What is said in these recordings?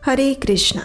हरे कृष्णा।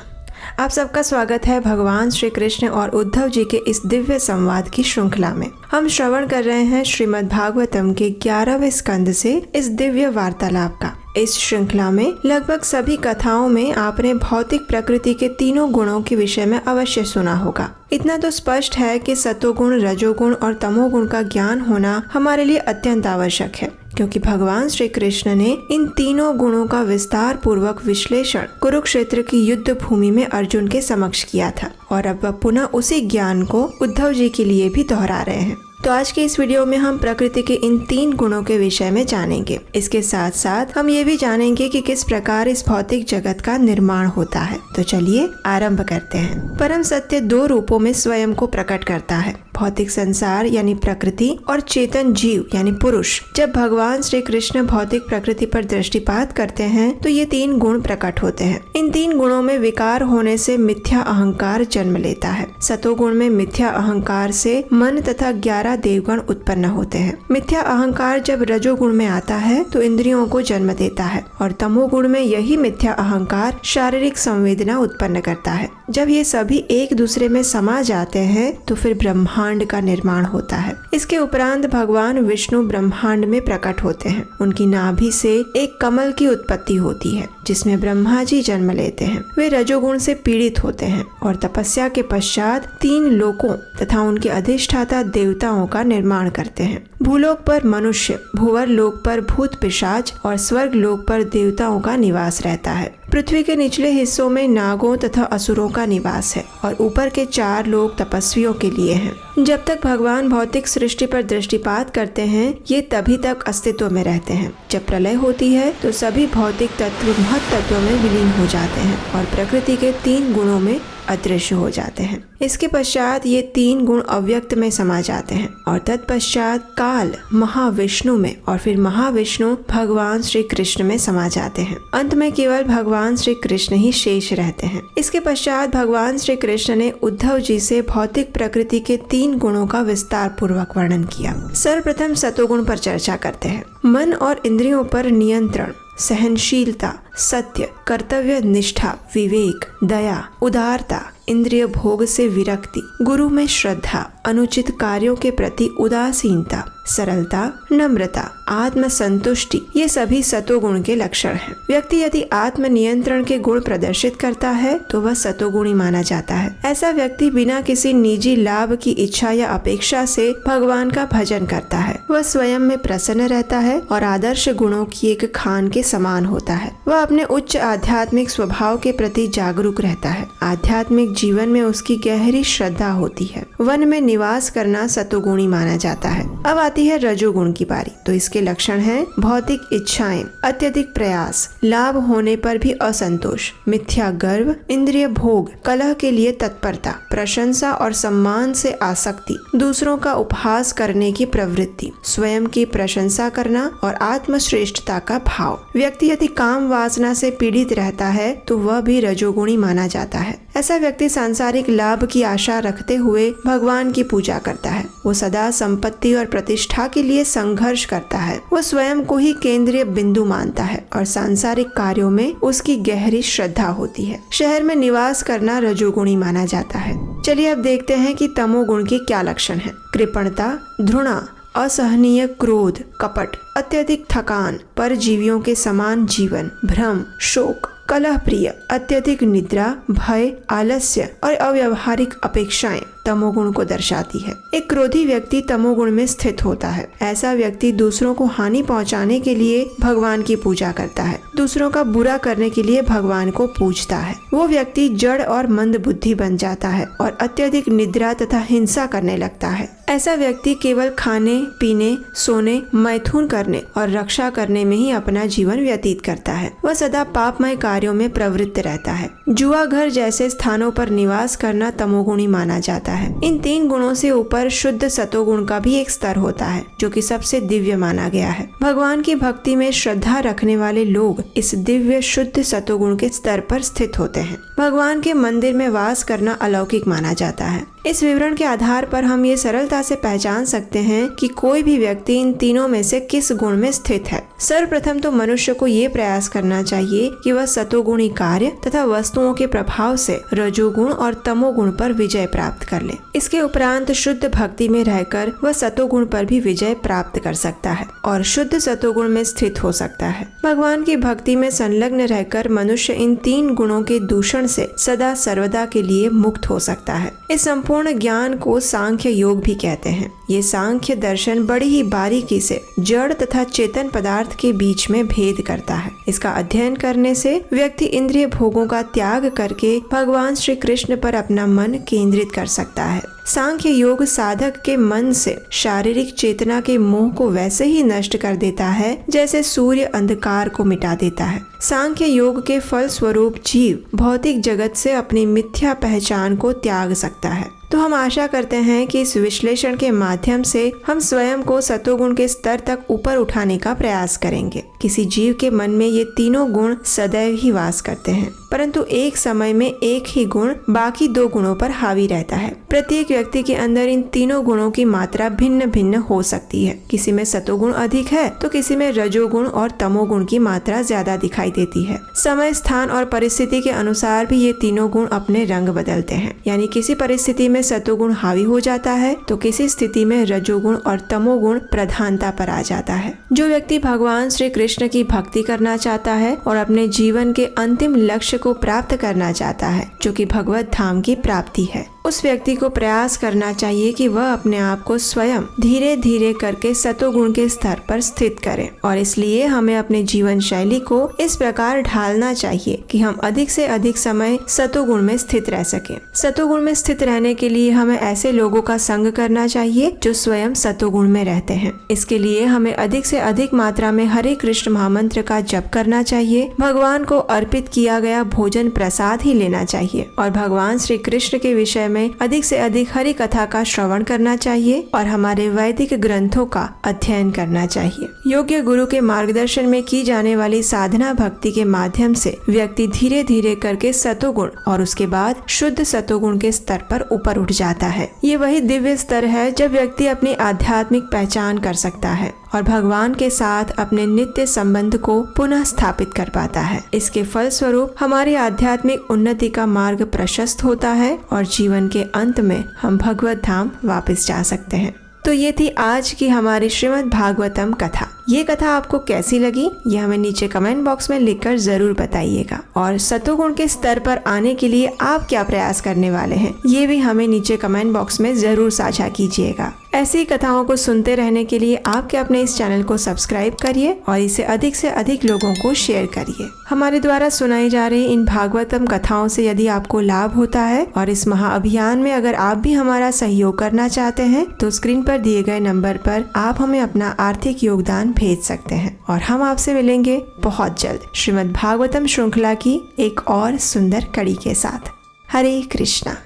आप सबका स्वागत है भगवान श्री कृष्ण और उद्धव जी के इस दिव्य संवाद की श्रृंखला में। हम श्रवण कर रहे हैं श्रीमद् भागवतम के 11वें स्कंद से इस दिव्य वार्तालाप का। इस श्रृंखला में लगभग सभी कथाओं में आपने भौतिक प्रकृति के तीनों गुणों के विषय में अवश्य सुना होगा। इतना तो स्पष्ट है कि सतोगुण, रजोगुण और तमोगुण का ज्ञान होना हमारे लिए अत्यंत आवश्यक है, क्योंकि भगवान श्री कृष्ण ने इन तीनों गुणों का विस्तार पूर्वक विश्लेषण कुरुक्षेत्र की युद्ध भूमि में अर्जुन के समक्ष किया था और अब वह पुनः उसी ज्ञान को उद्धव जी के लिए भी दोहरा रहे हैं। तो आज के इस वीडियो में हम प्रकृति के इन 3 गुणों के विषय में जानेंगे। इसके साथ साथ हम ये भी जानेंगे कि किस प्रकार इस भौतिक जगत का निर्माण होता है। तो चलिए आरंभ करते हैं। परम सत्य 2 रूपों में स्वयं को प्रकट करता है, भौतिक संसार यानी प्रकृति और चेतन जीव यानी पुरुष। जब भगवान श्री कृष्ण भौतिक प्रकृति पर दृष्टिपात करते हैं तो ये 3 गुण प्रकट होते हैं। इन 3 गुणों में विकार होने से मिथ्या अहंकार जन्म लेता है। सतोगुण में मिथ्या अहंकार से मन तथा 11 देवगण उत्पन्न होते हैं। मिथ्या अहंकार जब रजोगुण में आता है तो इंद्रियों को जन्म देता है और तमोगुण में यही मिथ्या अहंकार शारीरिक संवेदना उत्पन्न करता है। जब ये सभी एक दूसरे में समा जाते हैं तो फिर ब्रह्मांड का निर्माण होता है। इसके उपरांत भगवान विष्णु ब्रह्मांड में प्रकट होते हैं। उनकी नाभि से एक कमल की उत्पत्ति होती है जिसमें ब्रह्मा जी जन्म लेते हैं। वे रजोगुण से पीड़ित होते हैं और तपस्या के पश्चात 3 लोकों तथा उनके अधिष्ठाता देवताओं का निर्माण करते हैं। भूलोक पर मनुष्य, भूवर लोक पर भूत पिशाच और स्वर्ग लोक पर देवताओं का निवास रहता है। पृथ्वी के निचले हिस्सों में नागों तथा असुरों का निवास है और ऊपर के 4 लोक तपस्वियों के लिए हैं। जब तक भगवान भौतिक सृष्टि पर दृष्टिपात करते हैं ये तभी तक अस्तित्व में रहते हैं। जब प्रलय होती है तो सभी भौतिक तत्व महत तत्वों में विलीन हो जाते हैं और प्रकृति के 3 गुणों में अदृश्य हो जाते हैं। इसके पश्चात ये 3 गुण अव्यक्त में समा जाते हैं और तत्पश्चात काल महाविष्णु में और फिर महाविष्णु भगवान श्री कृष्ण में समा जाते हैं। अंत में केवल भगवान श्री कृष्ण ही शेष रहते हैं। इसके पश्चात भगवान श्री कृष्ण ने उद्धव जी से भौतिक प्रकृति के 3 गुणों का विस्तार पूर्वक वर्णन किया। सर्वप्रथम सतोगुण पर चर्चा करते हैं। मन और इंद्रियों पर नियंत्रण, सहनशीलता, सत्य, कर्तव्य निष्ठा, विवेक, दया, उदारता, इंद्रिय भोग से विरक्ति, गुरु में श्रद्धा, अनुचित कार्यों के प्रति उदासीनता, सरलता, नम्रता, आत्म संतुष्टि, ये सभी सतोगुण के लक्षण हैं। व्यक्ति यदि आत्म नियंत्रण के गुण प्रदर्शित करता है तो वह सतोगुणी माना जाता है। ऐसा व्यक्ति बिना किसी निजी लाभ की इच्छा या अपेक्षा से भगवान का भजन करता है। वह स्वयं में प्रसन्न रहता है और आदर्श गुणों की एक खान के समान होता है। वह अपने उच्च आध्यात्मिक स्वभाव के प्रति जागरूक रहता है। आध्यात्मिक जीवन में उसकी गहरी श्रद्धा होती है। वन में निवास करना सतोगुणी माना जाता है। अब आती है रजोगुण की बारी। तो इसके लक्षण हैं भौतिक इच्छाएं, अत्यधिक प्रयास, लाभ होने पर भी असंतोष, मिथ्या गर्व, इंद्रिय भोग, कलह के लिए तत्परता, प्रशंसा और सम्मान से आसक्ति, दूसरों का उपहास करने की प्रवृत्ति, स्वयं की प्रशंसा करना और आत्मश्रेष्ठता का भाव। व्यक्ति यदि काम वासना से पीड़ित रहता है तो वह भी रजोगुणी माना जाता है। ऐसा व्यक्ति सांसारिक लाभ की आशा रखते हुए भगवान की पूजा करता है। वो सदा संपत्ति और प्रतिष्ठा के लिए संघर्ष करता है। वो स्वयं को ही केंद्रीय बिंदु मानता है और सांसारिक कार्यों में उसकी गहरी श्रद्धा होती है। शहर में निवास करना रजोगुणी माना जाता है। चलिए अब देखते हैं कि तमोगुण के क्या लक्षण हैं। कृपणता, घृणा, असहनीय क्रोध, कपट, अत्यधिक थकान, परजीवियों के समान जीवन, भ्रम, शोक, कलह प्रिय, अत्यधिक निद्रा, भय, आलस्य और अव्यवहारिक अपेक्षाएं तमोगुण को दर्शाती है। एक क्रोधी व्यक्ति तमोगुण में स्थित होता है। ऐसा व्यक्ति दूसरों को हानि पहुंचाने के लिए भगवान की पूजा करता है, दूसरों का बुरा करने के लिए भगवान को पूजता है। वो व्यक्ति जड़ और मंद बुद्धि बन जाता है और अत्यधिक निद्रा तथा हिंसा करने लगता है। ऐसा व्यक्ति केवल खाने, पीने, सोने, मैथुन करने और रक्षा करने में ही अपना जीवन व्यतीत करता है। वह सदा पापमय कार्यों में प्रवृत्त रहता है। जुआ घर जैसे स्थानों पर निवास करना तमोगुणी माना जाता है। इन 3 गुणों से ऊपर शुद्ध सतोगुण का भी एक स्तर होता है जो कि सबसे दिव्य माना गया है। भगवान की भक्ति में श्रद्धा रखने वाले लोग इस दिव्य शुद्ध सतोगुण के स्तर पर स्थित होते हैं। भगवान के मंदिर में वास करना अलौकिक माना जाता है। इस विवरण के आधार पर हम ये सरलता से पहचान सकते हैं कि कोई भी व्यक्ति इन तीनों में से किस गुण में स्थित है। सर्वप्रथम तो मनुष्य को ये प्रयास करना चाहिए कि वह सतोगुणी कार्य तथा वस्तुओं के प्रभाव से रजोगुण और तमोगुण पर विजय प्राप्त कर ले। इसके उपरांत शुद्ध भक्ति में रहकर वह सतोगुण पर भी विजय प्राप्त कर सकता है और शुद्ध सतोगुण में स्थित हो सकता है। भगवान की भक्ति में संलग्न रहकर मनुष्य इन 3 गुणों के दूषण से सदा सर्वदा के लिए मुक्त हो सकता है। इस संपूर्ण ज्ञान को सांख्य योग भी कहते हैं। ये सांख्य दर्शन बड़ी ही बारीकी से जड़ तथा चेतन पदार्थ के बीच में भेद करता है। इसका अध्ययन करने से व्यक्ति इंद्रिय भोगों का त्याग करके भगवान श्री कृष्ण पर अपना मन केंद्रित कर सकता है। सांख्य योग साधक के मन से शारीरिक चेतना के मोह को वैसे ही नष्ट कर देता है जैसे सूर्य अंधकार को मिटा देता है। सांख्य योग के फल स्वरूप जीव भौतिक जगत से अपनी मिथ्या पहचान को त्याग सकता है। तो हम आशा करते हैं कि इस विश्लेषण के माध्यम से हम स्वयं को सतोगुण के स्तर तक ऊपर उठाने का प्रयास करेंगे। किसी जीव के मन में ये तीनों गुण सदैव ही वास करते हैं, परंतु एक समय में एक ही गुण बाकी 2 गुणों पर हावी रहता है। प्रत्येक व्यक्ति के अंदर इन तीनों गुणों की मात्रा भिन्न भिन्न हो सकती है। किसी में सतोगुण अधिक है तो किसी में रजोगुण और तमोगुण की मात्रा ज्यादा दिखाई देती है। समय, स्थान और परिस्थिति के अनुसार भी ये तीनों गुण अपने रंग बदलते हैं। यानी किसी परिस्थिति में सतोगुण हावी हो जाता है तो किसी स्थिति में रजोगुण और तमोगुण प्रधानता पर आ जाता है। जो व्यक्ति भगवान श्री कृष्ण की भक्ति करना चाहता है और अपने जीवन के अंतिम लक्ष्य को प्राप्त करना चाहता है, जो कि भगवत धाम की प्राप्ति है, उस व्यक्ति को प्रयास करना चाहिए कि वह अपने आप को स्वयं धीरे धीरे करके सतोगुण के स्तर पर स्थित करे। और इसलिए हमें अपने जीवन शैली को इस प्रकार ढालना चाहिए कि हम अधिक से अधिक समय सतोगुण में स्थित रह सकें। सतोगुण में स्थित रहने के लिए हमें ऐसे लोगों का संग करना चाहिए जो स्वयं सतोगुण में रहते हैं। इसके लिए हमें अधिक से अधिक मात्रा में हरे कृष्ण महामंत्र का जप करना चाहिए। भगवान को अर्पित किया गया भोजन प्रसाद ही लेना चाहिए और भगवान श्री कृष्ण के विषय में अधिक से अधिक हरि कथा का श्रवण करना चाहिए और हमारे वैदिक ग्रंथों का अध्ययन करना चाहिए। योग्य गुरु के मार्गदर्शन में की जाने वाली साधना भक्ति के माध्यम से व्यक्ति धीरे धीरे करके सतोगुण और उसके बाद शुद्ध सतोगुण के स्तर पर ऊपर उठ जाता है। ये वही दिव्य स्तर है जब व्यक्ति अपनी आध्यात्मिक पहचान कर सकता है और भगवान के साथ अपने नित्य संबंध को पुनः स्थापित कर पाता है। इसके फल स्वरूप हमारी आध्यात्मिक उन्नति का मार्ग प्रशस्त होता है और जीवन के अंत में हम भगवत धाम वापस जा सकते हैं। तो ये थी आज की हमारी श्रीमद् भागवतम कथा। ये कथा आपको कैसी लगी ये हमें नीचे कमेंट बॉक्स में लिखकर जरूर बताइएगा और सतोगुण के स्तर पर आने के लिए आप क्या प्रयास करने वाले हैं ये भी हमें नीचे कमेंट बॉक्स में जरूर साझा कीजिएगा। ऐसी कथाओं को सुनते रहने के लिए आपके अपने इस चैनल को सब्सक्राइब करिए और इसे अधिक से अधिक लोगों को शेयर करिए। हमारे द्वारा सुनाई जा रही इन भागवतम कथाओं से यदि आपको लाभ होता है और इस महाअभियान में अगर आप भी हमारा सहयोग करना चाहते हैं तो स्क्रीन पर दिए गए नंबर पर आप हमें अपना आर्थिक योगदान भेज सकते हैं और हम आपसे मिलेंगे बहुत जल्द श्रीमद् भागवतम श्रृंखला की एक और सुंदर कड़ी के साथ। हरे कृष्णा।